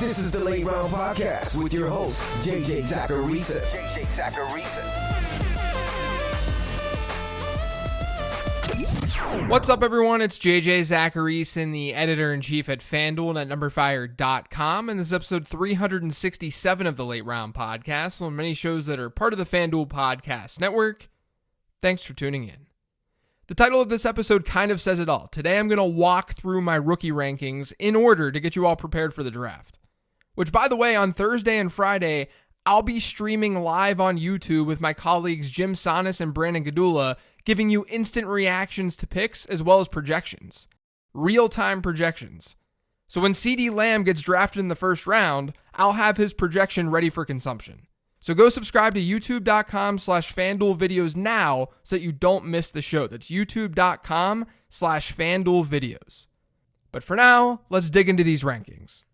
This is the Late Round Podcast with your host, JJ Zachariason. What's up, everyone? It's JJ Zachariason, the editor-in-chief at FanDuel and at NumberFire.com, and this is episode 367 of the Late Round Podcast, one of many shows that are part of the FanDuel Podcast Network. Thanks for tuning in. The title of this episode kind of says it all. Today I'm going to walk through my rookie rankings in order to get you all prepared for the draft. Which, by the way, on Thursday and Friday, I'll be streaming live on YouTube with my colleagues Jim Sonis and Brandon Gadula, giving you instant reactions to picks as well as projections. Real-time projections. So when CeeDee Lamb gets drafted in the first round, I'll have his projection ready for consumption. So go subscribe to youtube.com/FanDuel videos now so that you don't miss the show. That's youtube.com/FanDuel videos. But for now, let's dig into these rankings.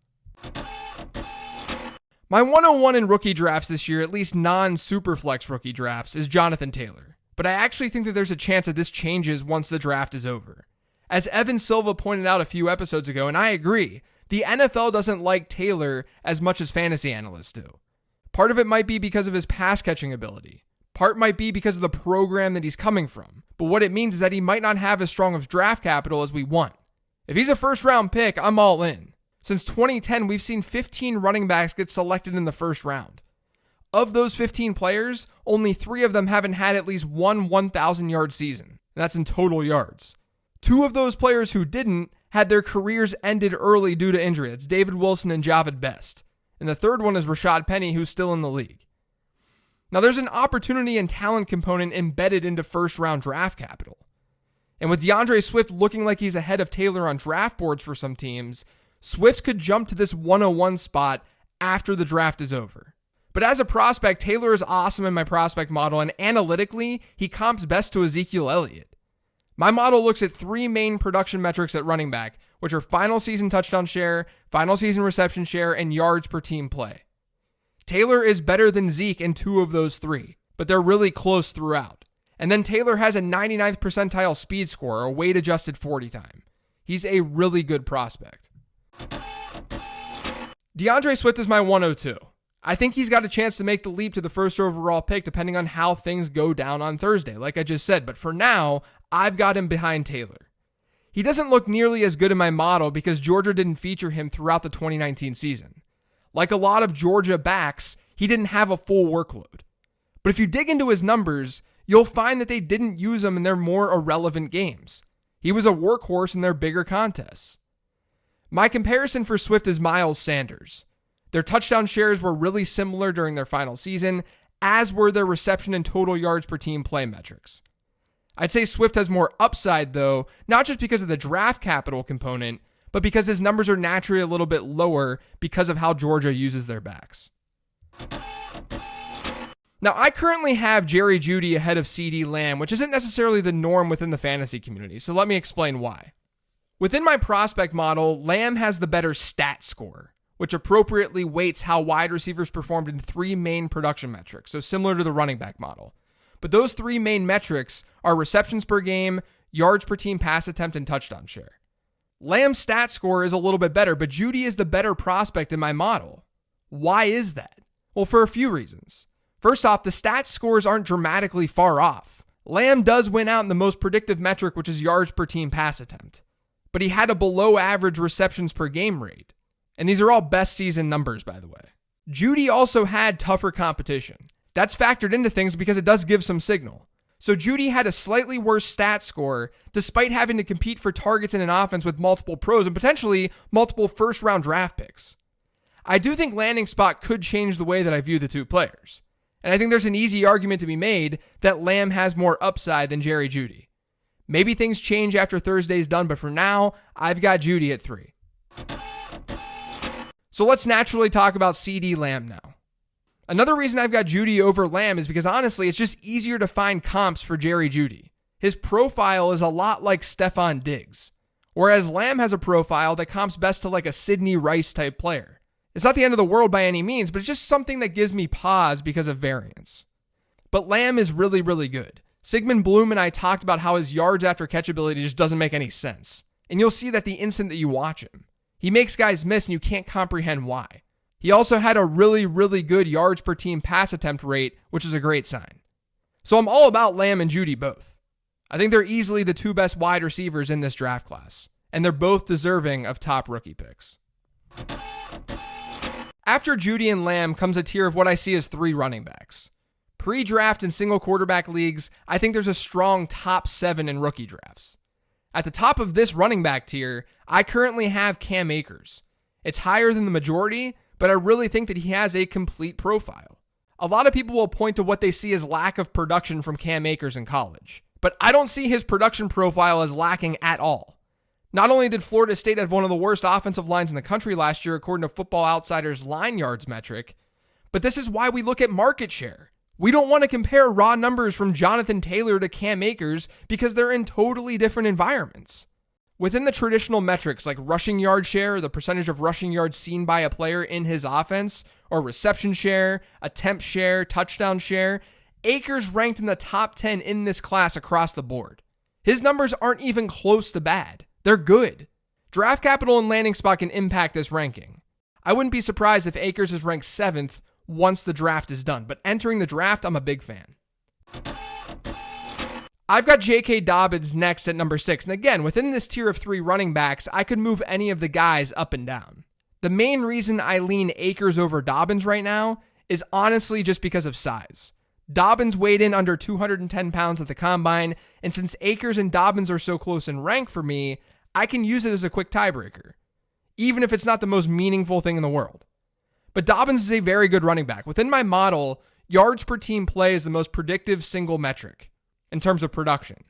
My 101 in rookie drafts this year, at least non-Superflex rookie drafts, is Jonathan Taylor. But I actually think that there's a chance that this changes once the draft is over. As Evan Silva pointed out a few episodes ago, and I agree, the NFL doesn't like Taylor as much as fantasy analysts do. Part of it might be because of his pass-catching ability. Part might be because of the program that he's coming from. But what it means is that he might not have as strong of draft capital as we want. If he's a first-round pick, I'm all in. Since 2010, we've seen 15 running backs get selected in the first round. Of those 15 players, only 3 of them haven't had at least one 1,000-yard season, and that's in total yards. 2 of those players who didn't had their careers ended early due to injury. It's David Wilson and Javid Best. And the third one is Rashad Penny, who's still in the league. Now, there's an opportunity and talent component embedded into first-round draft capital. And with DeAndre Swift looking like he's ahead of Taylor on draft boards for some teams, Swift could jump to this 101 spot after the draft is over. But as a prospect, Taylor is awesome in my prospect model, and analytically, he comps best to Ezekiel Elliott. My model looks at 3 main production metrics at running back, which are final season touchdown share, final season reception share, and yards per team play. Taylor is better than Zeke in 2 of those 3, but they're really close throughout. And then Taylor has a 99th percentile speed score, a weight-adjusted 40 time. He's a really good prospect. DeAndre Swift is my 102. I think he's got a chance to make the leap to the first overall pick depending on how things go down on Thursday, like I just said. But for now, I've got him behind Taylor. He doesn't look nearly as good in my model because Georgia didn't feature him throughout the 2019 season. Like a lot of Georgia backs, he didn't have a full workload. But if you dig into his numbers, you'll find that they didn't use him in their more irrelevant games. He was a workhorse in their bigger contests. My comparison for Swift is Miles Sanders. Their touchdown shares were really similar during their final season, as were their reception and total yards per team play metrics. I'd say Swift has more upside, though, not just because of the draft capital component, but because his numbers are naturally a little bit lower because of how Georgia uses their backs. Now, I currently have Jerry Jeudy ahead of CeeDee Lamb, which isn't necessarily the norm within the fantasy community, so let me explain why. Within my prospect model, Lamb has the better stat score, which appropriately weights how wide receivers performed in 3 main production metrics, so similar to the running back model. But those 3 main metrics are receptions per game, yards per team pass attempt, and touchdown share. Lamb's stat score is a little bit better, but Jeudy is the better prospect in my model. Why is that? Well, for a few reasons. First off, the stat scores aren't dramatically far off. Lamb does win out in the most predictive metric, which is yards per team pass attempt. But he had a below average receptions per game rate. And these are all best season numbers, by the way. Jeudy also had tougher competition. That's factored into things because it does give some signal. So Jeudy had a slightly worse stat score despite having to compete for targets in an offense with multiple pros and potentially multiple first-round draft picks. I do think landing spot could change the way that I view the 2 players. And I think there's an easy argument to be made that Lamb has more upside than Jerry Jeudy. Maybe things change after Thursday's done, but for now, I've got Jeudy at 3. So let's naturally talk about CeeDee Lamb now. Another reason I've got Jeudy over Lamb is because honestly, it's just easier to find comps for Jerry Jeudy. His profile is a lot like Stephon Diggs, whereas Lamb has a profile that comps best to like a Sidney Rice type player. It's not the end of the world by any means, but it's just something that gives me pause because of variance. But Lamb is really, really good. Sigmund Bloom and I talked about how his yards after catch ability just doesn't make any sense. And you'll see that the instant that you watch him. He makes guys miss and you can't comprehend why. He also had a really, really good yards per team pass attempt rate, which is a great sign. So I'm all about Lamb and Jeudy both. I think they're easily the two best wide receivers in this draft class, and they're both deserving of top rookie picks. After Jeudy and Lamb comes a tier of what I see as 3 running backs. Pre-draft and single quarterback leagues, I think there's a strong top 7 in rookie drafts. At the top of this running back tier, I currently have Cam Akers. It's higher than the majority, but I really think that he has a complete profile. A lot of people will point to what they see as lack of production from Cam Akers in college, but I don't see his production profile as lacking at all. Not only did Florida State have one of the worst offensive lines in the country last year according to Football Outsiders' line yards metric, but this is why we look at market share. We don't want to compare raw numbers from Jonathan Taylor to Cam Akers because they're in totally different environments. Within the traditional metrics like rushing yard share, the percentage of rushing yards seen by a player in his offense, or reception share, attempt share, touchdown share, Akers ranked in the top 10 in this class across the board. His numbers aren't even close to bad. They're good. Draft capital and landing spot can impact this ranking. I wouldn't be surprised if Akers is ranked 7th once the draft is done, but entering the draft, I'm a big fan. I've got J.K. Dobbins next at number 6, and again, within this tier of 3 running backs, I could move any of the guys up and down. The main reason I lean Akers over Dobbins right now is honestly just because of size. Dobbins weighed in under 210 pounds at the combine, and since Akers and Dobbins are so close in rank for me, I can use it as a quick tiebreaker, even if it's not the most meaningful thing in the world. But Dobbins is a very good running back. Within my model, yards per team play is the most predictive single metric in terms of production.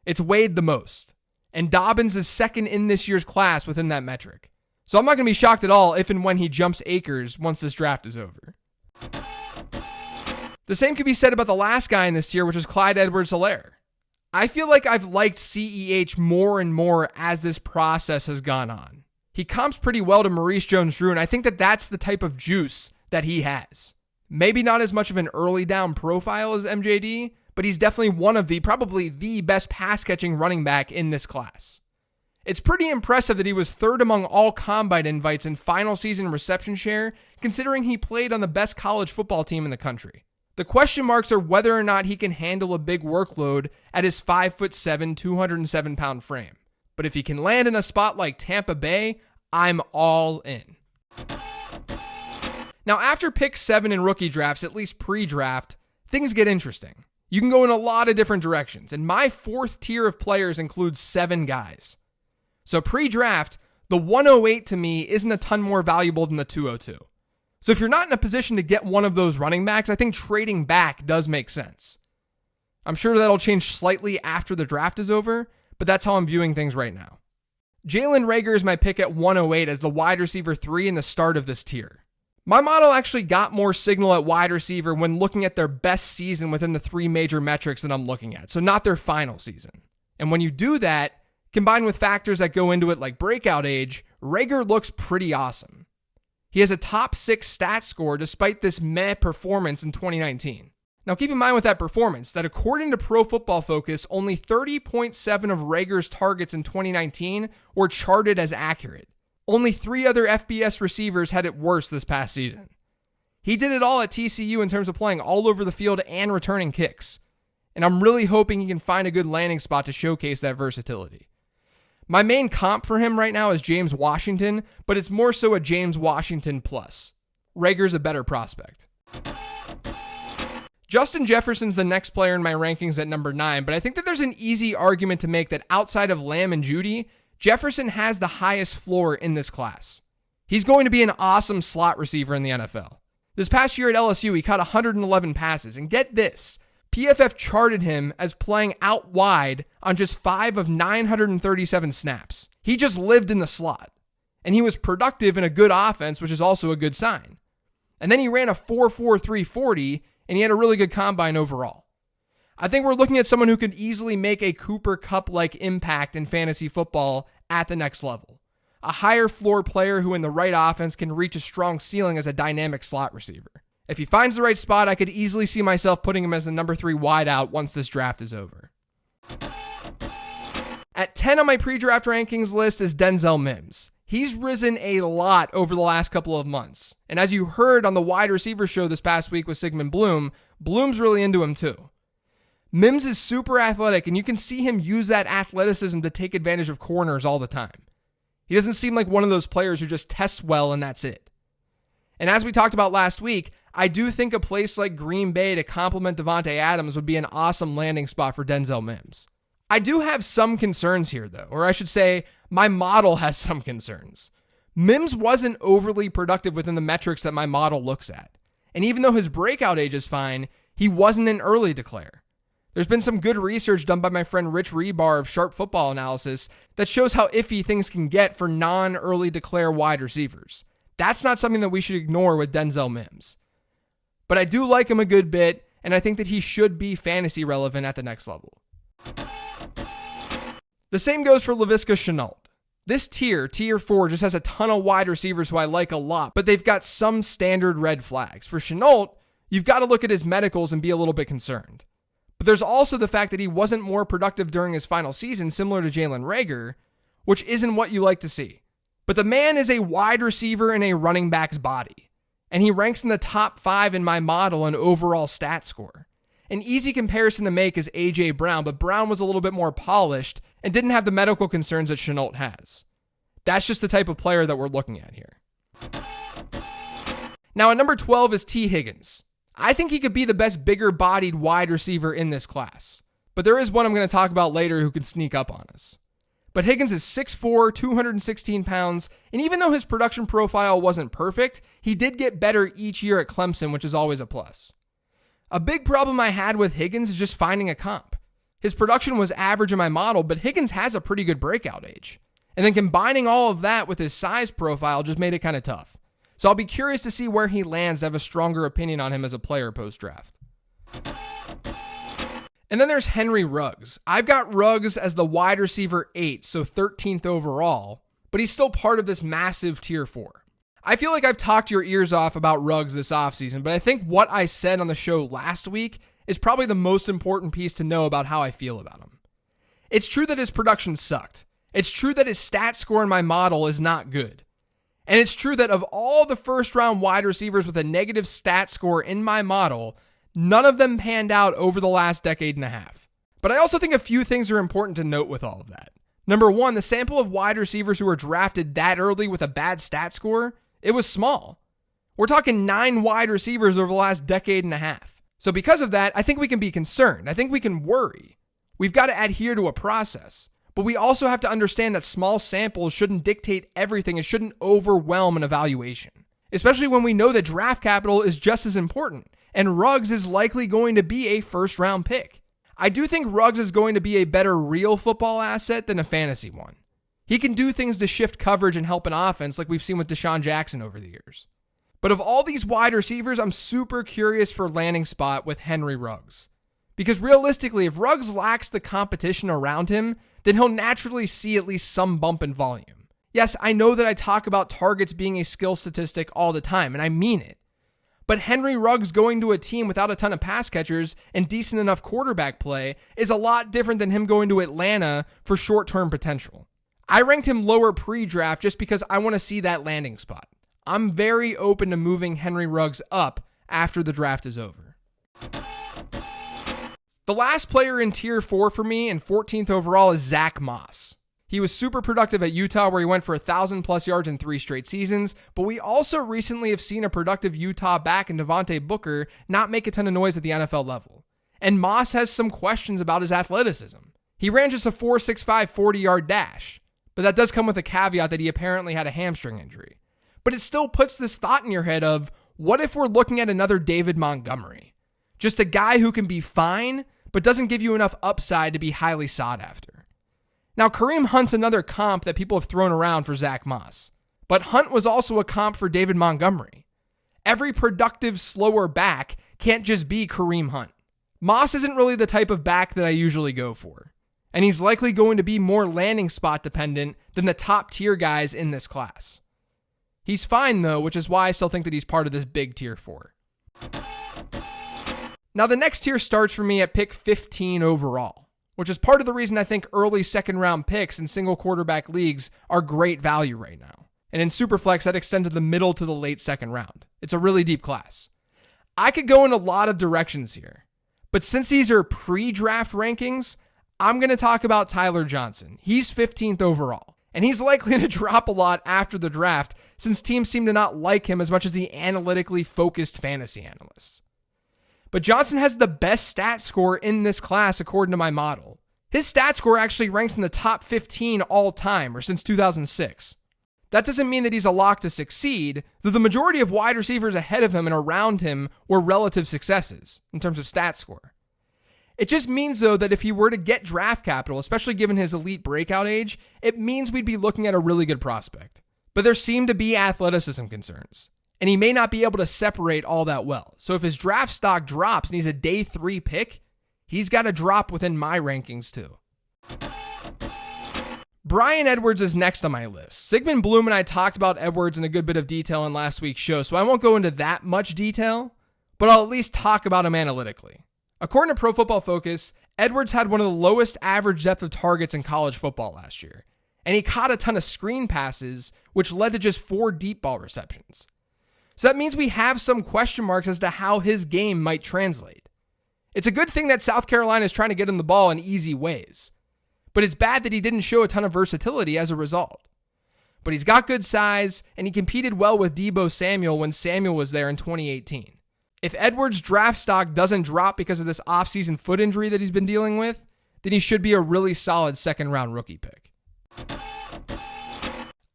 It's weighed the most, and Dobbins is second in this year's class within that metric. So I'm not going to be shocked at all if and when he jumps Akers once this draft is over. The same could be said about the last guy in this tier, which is Clyde Edwards-Helaire. I feel like I've liked CEH more and more as this process has gone on. He comps pretty well to Maurice Jones-Drew, and I think that that's the type of juice that he has. Maybe not as much of an early down profile as MJD, but he's definitely one of probably the best pass-catching running back in this class. It's pretty impressive that he was 3rd among all combine invites in final season reception share, considering he played on the best college football team in the country. The question marks are whether or not he can handle a big workload at his 5'7", 207-pound frame. But if he can land in a spot like Tampa Bay, I'm all in. Now, after pick 7 in rookie drafts, at least pre-draft, things get interesting. You can go in a lot of different directions, and my 4th tier of players includes 7 guys. So pre-draft, the 108 to me isn't a ton more valuable than the 202. So if you're not in a position to get one of those running backs, I think trading back does make sense. I'm sure that'll change slightly after the draft is over, but that's how I'm viewing things right now. Jalen Reagor is my pick at 108 as the wide receiver 3 in the start of this tier. My model actually got more signal at wide receiver when looking at their best season within the 3 major metrics that I'm looking at, so not their final season. And when you do that, combined with factors that go into it like breakout age, Reagor looks pretty awesome. He has a top 6 stat score despite this meh performance in 2019. Now keep in mind with that performance that according to Pro Football Focus, only 30.7 of Reagor's targets in 2019 were charted as accurate. Only 3 other FBS receivers had it worse this past season. He did it all at TCU in terms of playing all over the field and returning kicks. And I'm really hoping he can find a good landing spot to showcase that versatility. My main comp for him right now is James Washington, but it's more so a James Washington plus. Reagor's a better prospect. Justin Jefferson's the next player in my rankings at number 9, but I think that there's an easy argument to make that outside of Lamb and Jeudy, Jefferson has the highest floor in this class. He's going to be an awesome slot receiver in the NFL. This past year at LSU, he caught 111 passes, and get this, PFF charted him as playing out wide on just 5 of 937 snaps. He just lived in the slot, and he was productive in a good offense, which is also a good sign. And then he ran a 4.43 40, and he had a really good combine overall. I think we're looking at someone who could easily make a Cooper Kupp-like impact in fantasy football at the next level. A higher floor player who in the right offense can reach a strong ceiling as a dynamic slot receiver. If he finds the right spot, I could easily see myself putting him as the number 3 wideout once this draft is over. At 10 on my pre-draft rankings list is Denzel Mims. He's risen a lot over the last couple of months. And as you heard on the wide receiver show this past week with Sigmund Bloom, Bloom's really into him too. Mims is super athletic, and you can see him use that athleticism to take advantage of corners all the time. He doesn't seem like one of those players who just tests well and that's it. And as we talked about last week, I do think a place like Green Bay to complement Davante Adams would be an awesome landing spot for Denzel Mims. I do have some concerns here though, or I should say my model has some concerns. Mims wasn't overly productive within the metrics that my model looks at. And even though his breakout age is fine, he wasn't an early declare. There's been some good research done by my friend Rich Rebar of Sharp Football Analysis that shows how iffy things can get for non-early declare wide receivers. That's not something that we should ignore with Denzel Mims. But I do like him a good bit, and I think that he should be fantasy relevant at the next level. The same goes for Laviska Shenault. This tier 4, just has a ton of wide receivers who I like a lot, but they've got some standard red flags. For Shenault, you've got to look at his medicals and be a little bit concerned. But there's also the fact that he wasn't more productive during his final season, similar to Jalen Reagor, which isn't what you like to see. But the man is a wide receiver in a running back's body, and he ranks in the top 5 in my model in overall stat score. An easy comparison to make is A.J. Brown, but Brown was a little bit more polished and didn't have the medical concerns that Shenault has. That's just the type of player that we're looking at here. Now at number 12 is T. Higgins. I think he could be the best bigger-bodied wide receiver in this class. But there is one I'm going to talk about later who can sneak up on us. But Higgins is 6'4", 216 pounds, and even though his production profile wasn't perfect, he did get better each year at Clemson, which is always a plus. A big problem I had with Higgins is just finding a comp. His production was average in my model, but Higgins has a pretty good breakout age. And then combining all of that with his size profile just made it kind of tough. So I'll be curious to see where he lands to have a stronger opinion on him as a player post-draft. And then there's Henry Ruggs. I've got Ruggs as the wide receiver 8, so 13th overall, but he's still part of this massive tier 4. I feel like I've talked your ears off about Ruggs this offseason, but I think what I said on the show last week is probably the most important piece to know about how I feel about him. It's true that his production sucked. It's true that his stat score in my model is not good. And it's true that of all the first-round wide receivers with a negative stat score in my model, none of them panned out over the last decade and a half. But I also think a few things are important to note with all of that. Number one, the sample of wide receivers who were drafted that early with a bad stat score, it was small. We're talking 9 wide receivers over the last decade and a half. So because of that, I think we can be concerned. I think we can worry. We've got to adhere to a process. But we also have to understand that small samples shouldn't dictate everything. It shouldn't overwhelm an evaluation, especially when we know that draft capital is just as important, and Ruggs is likely going to be a first-round pick. I do think Ruggs is going to be a better real football asset than a fantasy one. He can do things to shift coverage and help an offense like we've seen with Deshaun Jackson over the years. But of all these wide receivers, I'm super curious for landing spot with Henry Ruggs. Because realistically, if Ruggs lacks the competition around him, then he'll naturally see at least some bump in volume. Yes, I know that I talk about targets being a skill statistic all the time, and I mean it. But Henry Ruggs going to a team without a ton of pass catchers and decent enough quarterback play is a lot different than him going to Atlanta for short-term potential. I ranked him lower pre-draft just because I want to see that landing spot. I'm very open to moving Henry Ruggs up after the draft is over. The last player in tier 4 for me and 14th overall is Zach Moss. He was super productive at Utah where he went for 1,000 plus yards in 3 straight seasons, but we also recently have seen a productive Utah back in Devontae Booker not make a ton of noise at the NFL level. And Moss has some questions about his athleticism. He ran just a 4.65 40-yard dash, but that does come with a caveat that he apparently had a hamstring injury. But it still puts this thought in your head of, what if we're looking at another David Montgomery? Just a guy who can be fine, but doesn't give you enough upside to be highly sought after. Now, Kareem Hunt's another comp that people have thrown around for Zach Moss, but Hunt was also a comp for David Montgomery. Every productive, slower back can't just be Kareem Hunt. Moss isn't really the type of back that I usually go for, and he's likely going to be more landing spot dependent than the top tier guys in this class. He's fine though, which is why I still think that he's part of this big tier 4. Now the next tier starts for me at pick 15 overall, which is part of the reason I think early second round picks in single quarterback leagues are great value right now. And in Superflex, that extends to the middle to the late second round. It's a really deep class. I could go in a lot of directions here, but since these are pre-draft rankings, I'm going to talk about Tyler Johnson. He's 15th overall, and he's likely to drop a lot after the draft since teams seem to not like him as much as the analytically focused fantasy analysts. But Johnson has the best stat score in this class according to my model. His stat score actually ranks in the top 15 all time, or since 2006. That doesn't mean that he's a lock to succeed, though the majority of wide receivers ahead of him and around him were relative successes in terms of stat score. It just means, though, that if he were to get draft capital, especially given his elite breakout age, it means we'd be looking at a really good prospect. But there seem to be athleticism concerns, and he may not be able to separate all that well. So if his draft stock drops and he's a day 3 pick, he's got to drop within my rankings too. Bryan Edwards is next on my list. Sigmund Bloom and I talked about Edwards in a good bit of detail in last week's show, so I won't go into that much detail, but I'll at least talk about him analytically. According to Pro Football Focus, Edwards had one of the lowest average depth of targets in college football last year, and he caught a ton of screen passes, which led to just 4 deep ball receptions. So that means we have some question marks as to how his game might translate. It's a good thing that South Carolina is trying to get him the ball in easy ways, but it's bad that he didn't show a ton of versatility as a result. But he's got good size, and he competed well with Deebo Samuel when Samuel was there in 2018. If Edwards' draft stock doesn't drop because of this offseason foot injury that he's been dealing with, then he should be a really solid second-round rookie pick.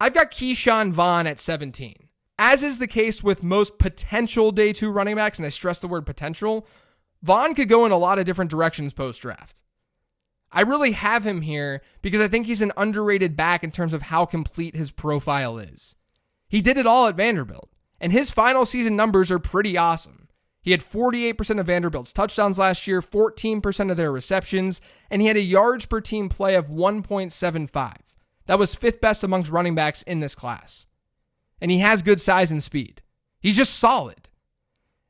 I've got Keyshawn Vaughn at 17. As is the case with most potential day 2 running backs, and I stress the word potential, Vaughn could go in a lot of different directions post-draft. I really have him here because I think he's an underrated back in terms of how complete his profile is. He did it all at Vanderbilt, and his final season numbers are pretty awesome. He had 48% of Vanderbilt's touchdowns last year, 14% of their receptions, and he had a yards per team play of 1.75. That was 5th best amongst running backs in this class. And he has good size and speed. He's just solid.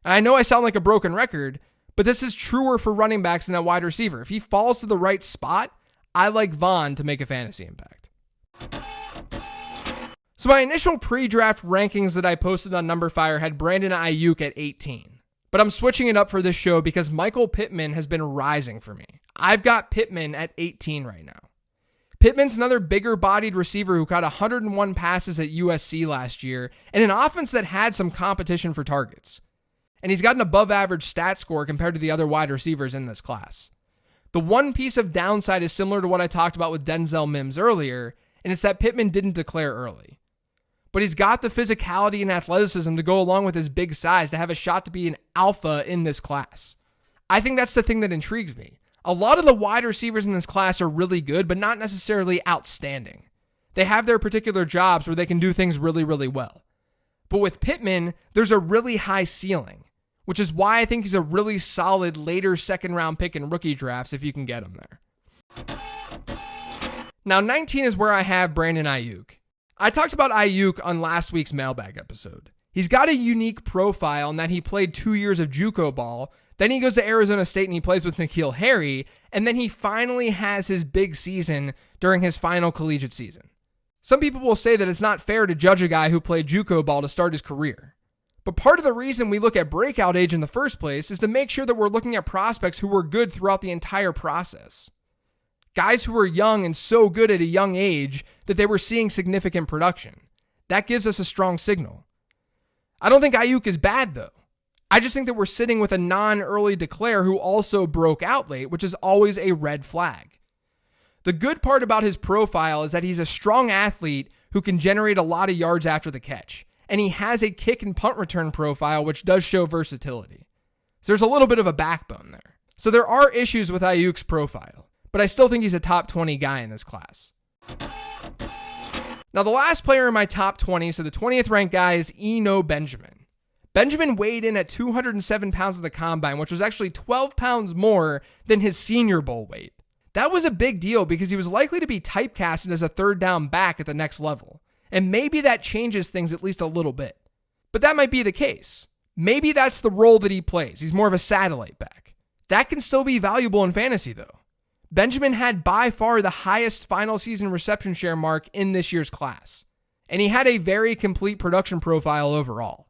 And I know I sound like a broken record, but this is truer for running backs than at wide receiver. If he falls to the right spot, I like Vaughn to make a fantasy impact. So my initial pre-draft rankings that I posted on Numberfire had Brandon Ayuk at 18. But I'm switching it up for this show because Michael Pittman has been rising for me. I've got Pittman at 18 right now. Pittman's another bigger-bodied receiver who caught 101 passes at USC last year and an offense that had some competition for targets. And he's got an above-average stat score compared to the other wide receivers in this class. The one piece of downside is similar to what I talked about with Denzel Mims earlier, and it's that Pittman didn't declare early. But he's got the physicality and athleticism to go along with his big size to have a shot to be an alpha in this class. I think that's the thing that intrigues me. A lot of the wide receivers in this class are really good, but not necessarily outstanding. They have their particular jobs where they can do things really, really well. But with Pittman, there's a really high ceiling, which is why I think he's a really solid later second-round pick in rookie drafts if you can get him there. Now, 19 is where I have Brandon Ayuk. I talked about Ayuk on last week's mailbag episode. He's got a unique profile in that he played 2 years of JUCO ball, then he goes to Arizona State and he plays with N'Keal Harry, and then he finally has his big season during his final collegiate season. Some people will say that it's not fair to judge a guy who played JUCO ball to start his career. But part of the reason we look at breakout age in the first place is to make sure that we're looking at prospects who were good throughout the entire process. Guys who were young and so good at a young age that they were seeing significant production. That gives us a strong signal. I don't think Ayuk is bad though. I just think that we're sitting with a non-early declare who also broke out late, which is always a red flag. The good part about his profile is that he's a strong athlete who can generate a lot of yards after the catch. And he has a kick and punt return profile, which does show versatility. So there's a little bit of a backbone there. So there are issues with Ayuk's profile, but I still think he's a top 20 guy in this class. Now, the last player in my top 20, so the 20th ranked guy, is Eno Benjamin. Benjamin weighed in at 207 pounds at the combine, which was actually 12 pounds more than his Senior Bowl weight. That was a big deal because he was likely to be typecasted as a third down back at the next level. And maybe that changes things at least a little bit. But that might be the case. Maybe that's the role that he plays. He's more of a satellite back. That can still be valuable in fantasy, though. Benjamin had by far the highest final season reception share mark in this year's class, and he had a very complete production profile overall.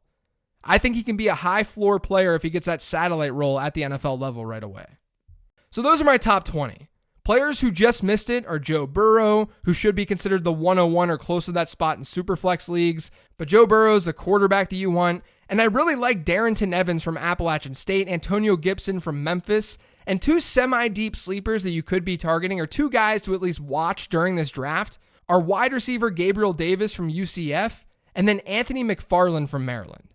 I think he can be a high floor player if he gets that satellite role at the NFL level right away. So those are my top 20. Players who just missed it are Joe Burrow, who should be considered the 101 or close to that spot in Superflex leagues, but Joe Burrow's the quarterback that you want, and I really like Darrynton Evans from Appalachian State, Antonio Gibson from Memphis, and two semi-deep sleepers that you could be targeting, or two guys to at least watch during this draft, are wide receiver Gabriel Davis from UCF, and then Anthony McFarland from Maryland.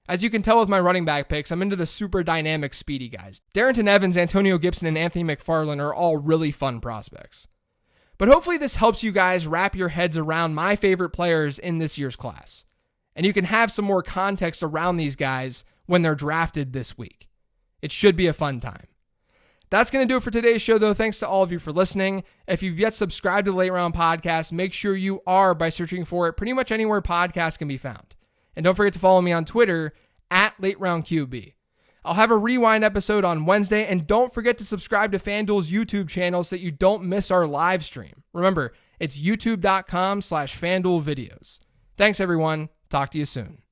As you can tell with my running back picks, I'm into the super dynamic, speedy guys. Darrynton Evans, Antonio Gibson, and Anthony McFarland are all really fun prospects. But hopefully this helps you guys wrap your heads around my favorite players in this year's class, and you can have some more context around these guys when they're drafted this week. It should be a fun time. That's going to do it for today's show, though. Thanks to all of you for listening. If you've yet subscribed to the Late Round Podcast, make sure you are by searching for it pretty much anywhere podcasts can be found. And don't forget to follow me on Twitter at LateRoundQB. I'll have a rewind episode on Wednesday, and don't forget to subscribe to FanDuel's YouTube channel so that you don't miss our live stream. Remember, it's youtube.com/FanDuelVideos. Thanks, everyone. Talk to you soon.